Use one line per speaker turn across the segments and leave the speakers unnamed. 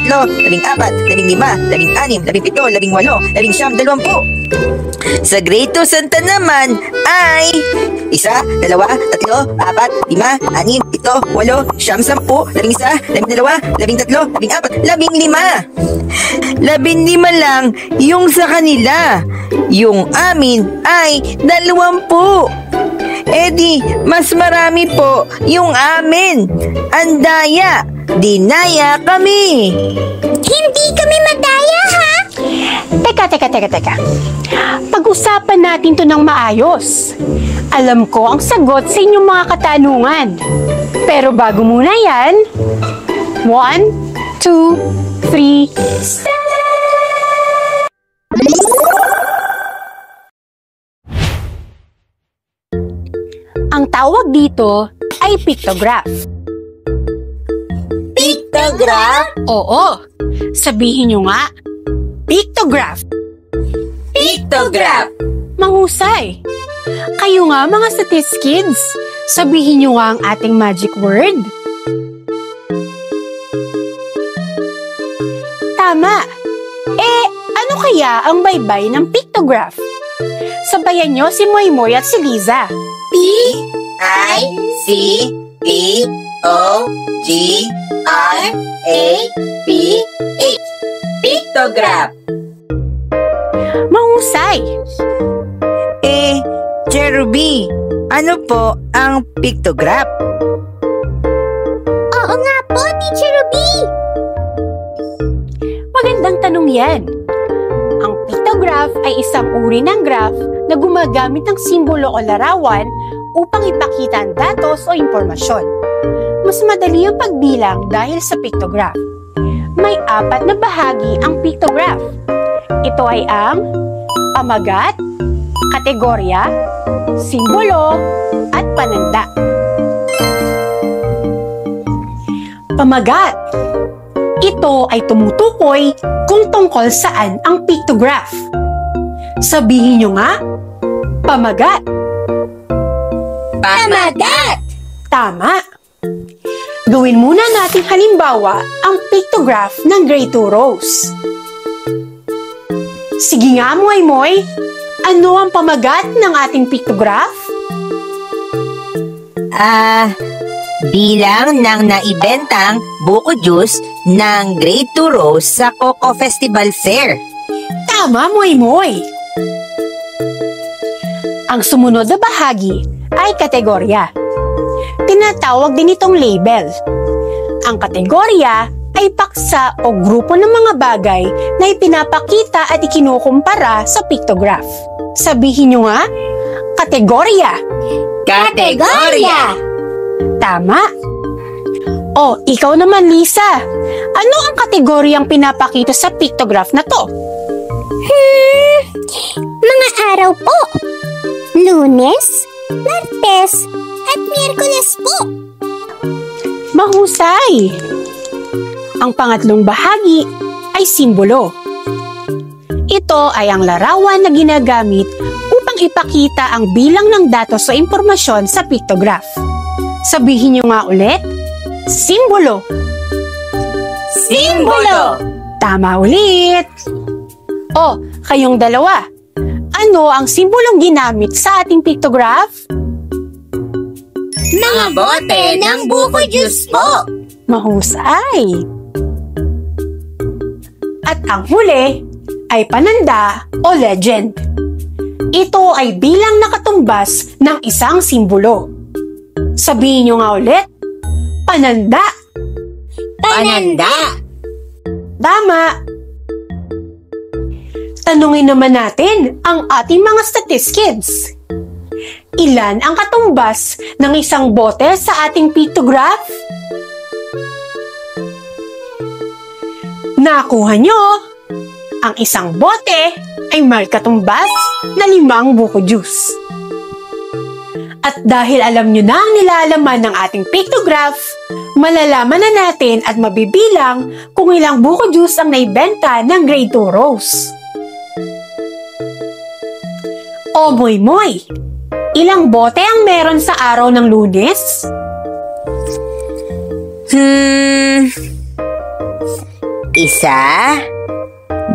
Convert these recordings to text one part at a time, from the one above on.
13, 14, 15, 16, 17, 18, 19, 20. Sa grade 2 Santa naman ay 1, 2, 3, 4, 5, 6, 7, 8, 9, 10, 11, 12, 13, 14, 15. 15 lang yung sa kanila. Yung amin ay 20. Di, mas marami po yung amin. Andaya, dinaya kami.
Hindi kami madaya, ha?
Teka. Pag-usapan natin to ng maayos. Alam ko ang sagot sa inyong mga katanungan. Pero bago muna yan, 1, 2, 3, start! Ang tawag dito ay pictograph.
Pictograph?
Oo, sabihin nyo nga, pictograph.
Pictograph.
Mahusay. Kayo nga mga statist kids, sabihin nyo nga ang ating magic word. Tama. Ano kaya ang baybay ng pictograph? Sabayan nyo si Moymoy at si Liza.
P-I-C-T-O-G-R-A-P-H. Pictograph.
Mahusay.
Cherubi, ano po ang pictograph?
Oo nga po, Teacher Ruby.
Magandang tanong yan. Ang pictograph ay isang uri ng graph na gumagamit ng simbolo o larawan upang ipakita ang datos o impormasyon. Mas madali ang pagbilang dahil sa pictograph. May 4 na bahagi ang pictograph. Ito ay ang pamagat, kategorya, simbolo, at pananda. Pamagat. Ito ay tumutukoy kung tungkol saan ang pictograph. Sabihin nyo nga, pamagat.
Pamagat.
Tama. Gawin muna natin halimbawa ang pictograph ng grade 2 Rose. Sige nga, Moy. Ano ang pamagat ng ating pictograph?
Bilang ng naibentang buko juice ng grade 2 Rose sa Coco Festival Fair.
Tama, Moy. Ang sumunod na bahagi ay kategorya. Tinatawag din itong label. Ang kategorya ay paksa o grupo ng mga bagay na ipinapakita at ikinukumpara sa pictograph. Sabihin nyo nga, kategorya.
Kategorya.
Tama. O, ikaw naman, Lisa. Ano ang kategoryang pinapakita sa pictograph na to?
Mga araw po. Lunes, Martes, at Miyerkules po.
Mahusay. Ang pangatlong bahagi ay simbolo. Ito ay ang larawan na ginagamit upang ipakita ang bilang ng datos o impormasyon sa pictograph. Sabihin nyo nga ulit, simbolo.
Simbolo.
Tama ulit. O, kayong dalawa, ano ang simbolong ginamit sa ating pictograph?
Mga bote ng buko juice po.
Mahusay. At ang huli ay pananda o legend. Ito ay bilang nakatumbas ng isang simbolo. Sabihin nyo nga ulit, pananda.
Pananda.
Tama. Tanungin naman natin ang ating mga statist kids. Ilan ang katumbas ng isang bote sa ating pictograph? Nakuha nyo? Ang isang bote ay may katumbas na 5 buko juice. At dahil alam nyo na ang nilalaman ng ating pictograph, malalaman na natin at mabibilang kung ilang buko juice ang naibenta ng grade 2 Rose. O Moy, ilang bote ang meron sa araw ng Lunes?
Isa,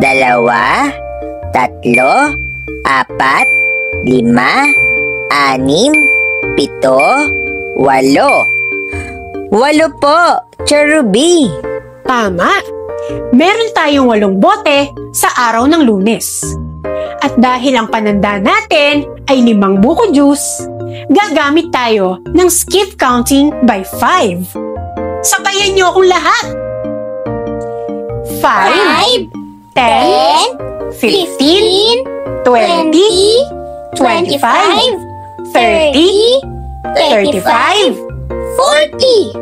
2, 3, 4, 5, 6, 7, 8. 8 po, Cherubi.
Tama. Meron tayong 8 bote sa araw ng Lunes. At dahil ang pananda natin ay 5 buko juice, gagamit tayo ng skip counting by 5. Sabayan niyo akong lahat. 5, 10, 15, 20, 25, 30, 35,
40.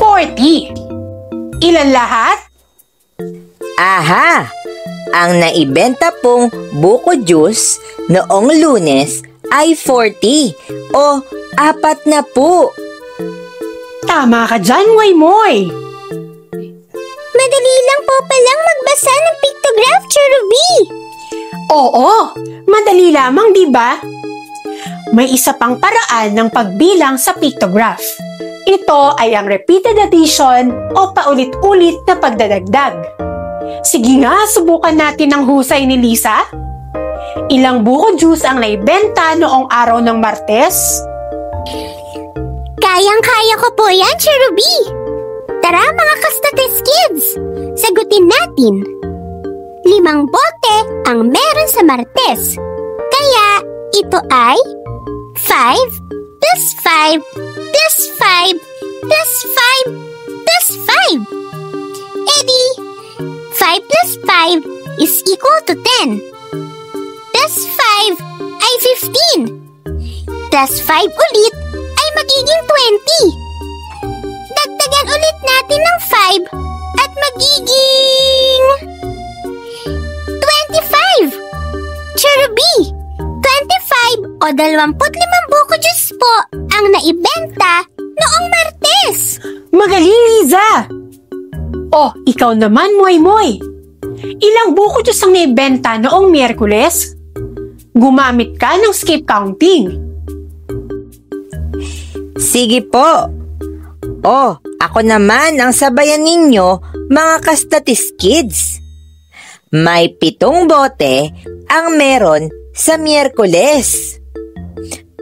40. Ilan lahat?
Aha! Ang naibenta pong buko juice noong Lunes ay 40 o 4 na po.
Tama ka dyan, Moy.
Madali lang po palang magbasa ng pictograph, Cherubi.
Oo, madali lamang, di ba? May isa pang paraan ng pagbilang sa pictograph. Ito ay ang repeated addition o paulit-ulit na pagdadagdag. Sige nga, subukan natin ang husay ni Lisa. Ilang buko juice ang naibenta noong araw ng Martes?
Kayang-kaya ko po yan, Cherubi. Tara mga Kastates Kids, sagutin natin. 5 bote ang meron sa Martes. Kaya ito ay 5 plus 5 plus 5 plus 5 plus 5. Edi, 5 plus 5 is equal to 10. Plus 5 ay 15. Plus 5 ulit ay magiging 20. Dagdagan ulit natin ng 5 at magiging 25. Cherubi, 25 o 25 buko juice po ang naibenta noong Martes.
Magaling, Liza! Oh, ikaw naman, Moy. Ilang buko juice ang naibenta noong Miyerkules? Gumamit ka ng skip counting.
Sige po. Oh, ako naman ang sabayan ninyo, mga Kastates Kids. May 7 bote ang meron sa Miyerkules.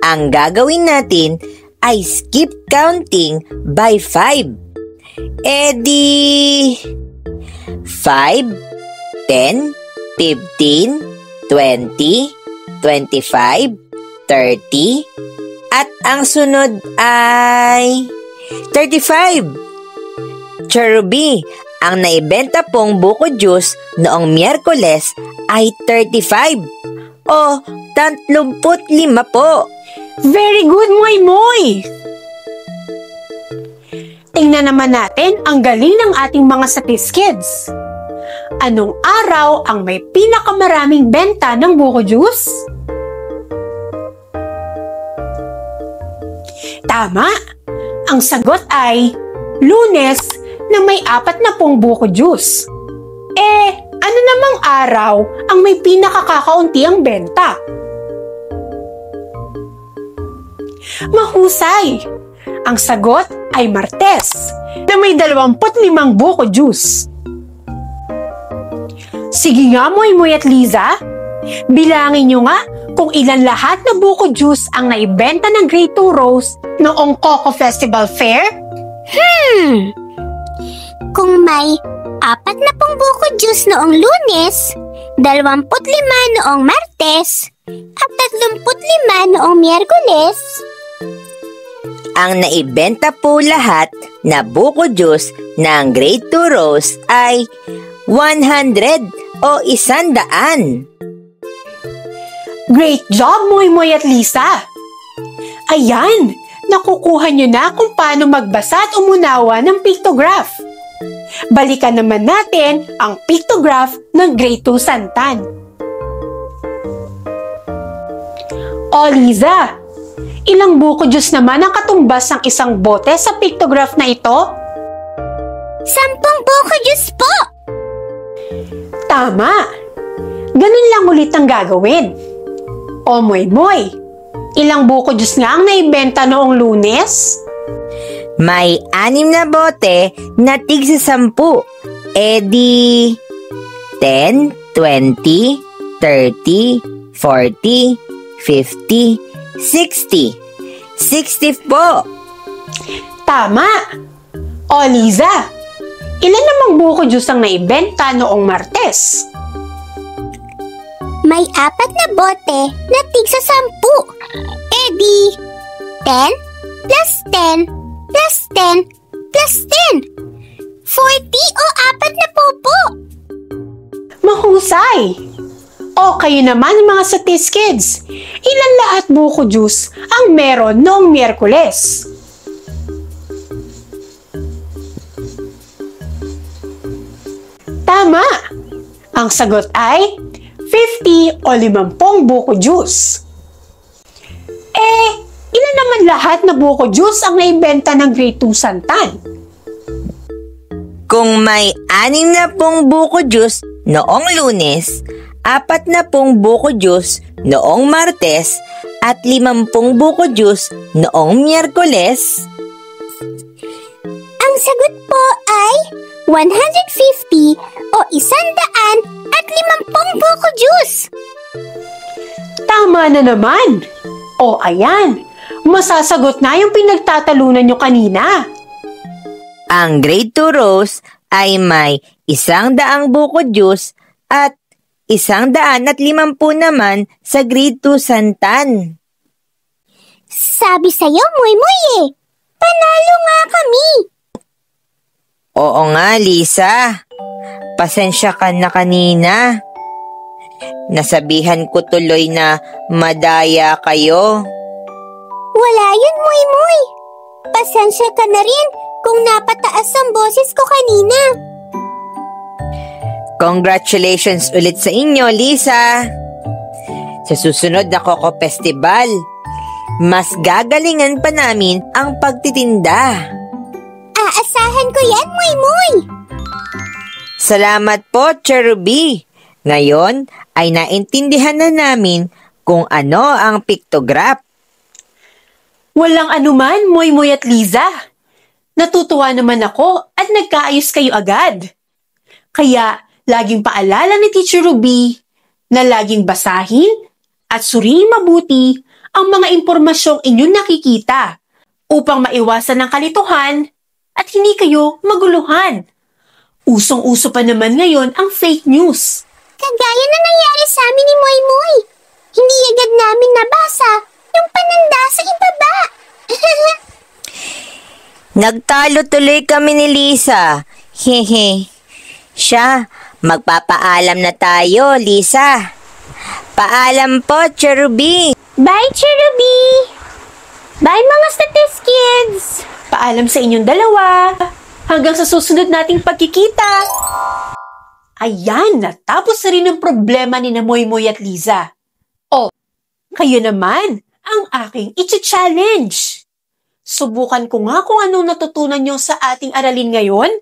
Ang gagawin natin ay skip counting by 5. Edi 5, 10, 15, 20, 25, 30, at ang sunod ay 35. Cherubi, ang naibenta pong buko juice noong Miyerkules ay 35 o 35 po.
Very good, Moy. Tingnan naman natin ang galing ng ating mga Statis Kids. Anong araw ang may pinakamaraming benta ng buko juice? Tama! Ang sagot ay Lunes na may 40 buko juice. Ano namang araw ang may pinakakakaunti ang benta? Mahusay! Ang sagot ay Martes na may 25 buko juice. Sige nga, Moy at Liza. Bilangin nyo nga kung ilan lahat na buko juice ang naibenta ng Grade 2 Rose noong Coco Festival Fair?
Kung may 40 buko juice noong Lunes, 25 noong Martes, at 35 noong Miyerkules.
Ang naibenta po lahat na buko juice ng Grade 2 Rose ay 100 o 100.
Great job, Moy at Lisa! Ayan, nakukuha nyo na kung paano magbasa at umunawa ng pictograph. Balikan naman natin ang pictograph ng Grade 2 Santan. O Liza, ilang buko juice naman ang katumbas ng isang bote sa pictograph na ito?
10 buko juice po!
Tama! Ganun lang ulit ang gagawin. O Moy, ilang buko juice nga ang naibenta noong Lunes?
May 6 na bote na tig sa 10. Edi 10, 20, 30, 40, 50, 60. 60 po.
Tama! O Liza, ilan namang buko juice ang naibenta noong Martes?
May 4 na bote na tig sa 10. Edi 10 plus 10 plus 10 plus 10. 40 o 4 na po.
Mahusay! O kayo naman mga Satis Kids, ilan lahat buko juice ang meron noong Miyerkules? Tama! Ang sagot ay 50 o 50 buko juice. Ilan naman lahat na buko juice ang naibenta ng Grade 2 Santan?
Kung may 60 buko juice noong Lunes, 40 buko juice noong Martes, at 50 buko juice noong Miyerkules.
Ang sagot po ay 150 o 150 buko juice.
Tama na naman! O ayan, masasagot na yung pinagtatalunan nyo kanina.
Ang Grade 2 Rose ay may 100 buko juice at 150 naman sa Grade 2 Santan.
Sabi sa'yo, Moy eh. Panalo nga kami.
Oo nga, Lisa. Pasensya ka na kanina. Nasabihan ko tuloy na madaya kayo.
Wala yun, Moy. Pasensya ka na rin kung napataas ang boses ko kanina.
Congratulations ulit sa inyo, Lisa. Sa susunod na Coco Festival, mas gagalingan pa namin ang pagtitinda.
Aasahan ko yan, Moy.
Salamat po, Cherubi. Ngayon ay naintindihan na namin kung ano ang pictograph.
Walang anuman, Moy at Liza. Natutuwa naman ako at nagkaayos kayo agad. Kaya, laging paalala ni Teacher Ruby na laging basahin at suriin mabuti ang mga impormasyong inyong nakikita upang maiwasan ng kalituhan at hindi kayo maguluhan. Usong-uso pa naman ngayon ang fake news.
Kagaya na nangyari sa amin ni Moy. Hindi agad namin nabasa yung pananda sa ibaba.
Nagtalo tuloy kami ni Lisa. Hehe. Siya, magpapaalam na tayo, Lisa. Paalam po, Cherubi.
Bye, Cherubi. Bye, mga Statis Kids.
Paalam sa inyong dalawa. Hanggang sa susunod nating pagkikita. Ayan, natapos na rin ang problema ni Moy at Liza. O, kayo naman ang aking i-challenge. Subukan ko nga kung anong natutunan nyo sa ating aralin ngayon.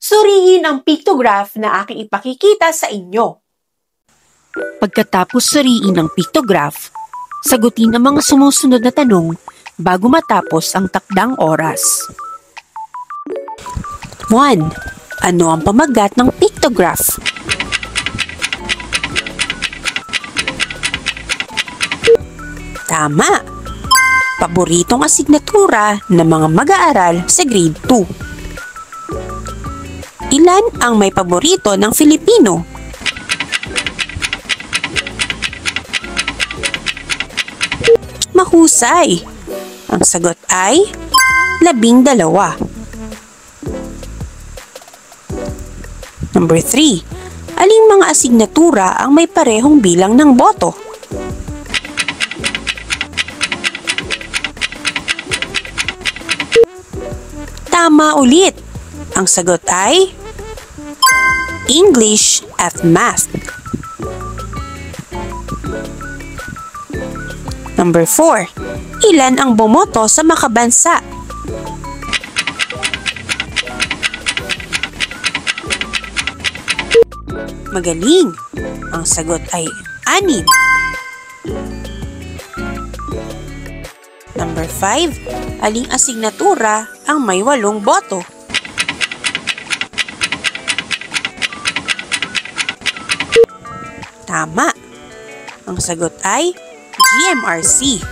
Suriin ang pictograph na aking ipakikita sa inyo. Pagkatapos suriin ang pictograph, sagutin ang mga sumusunod na tanong bago matapos ang takdang oras. 1. Ano ang pamagat ng pictograph? Tama! Paboritong asignatura ng mga mag-aaral sa grade 2. Ilan ang may paborito ng Filipino? Mahusay! Ang sagot ay 12. Number 3. Aling mga asignatura ang may parehong bilang ng boto? Tama ulit. Ang sagot ay English at Math. Number 4. Ilan ang bumoto sa makabansa? Magaling! Ang sagot ay 6. Number 5. Aling asignatura ang may 8 boto? Tama! Ang sagot ay GMRC.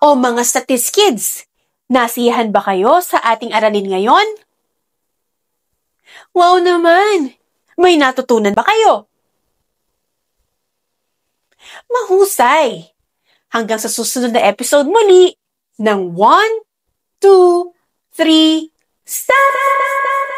O mga Statis Kids, nasiyahan ba kayo sa ating aralin ngayon? Wow naman! May natutunan ba kayo? Mahusay! Hanggang sa susunod na episode muli ng 1, 2, 3, stop!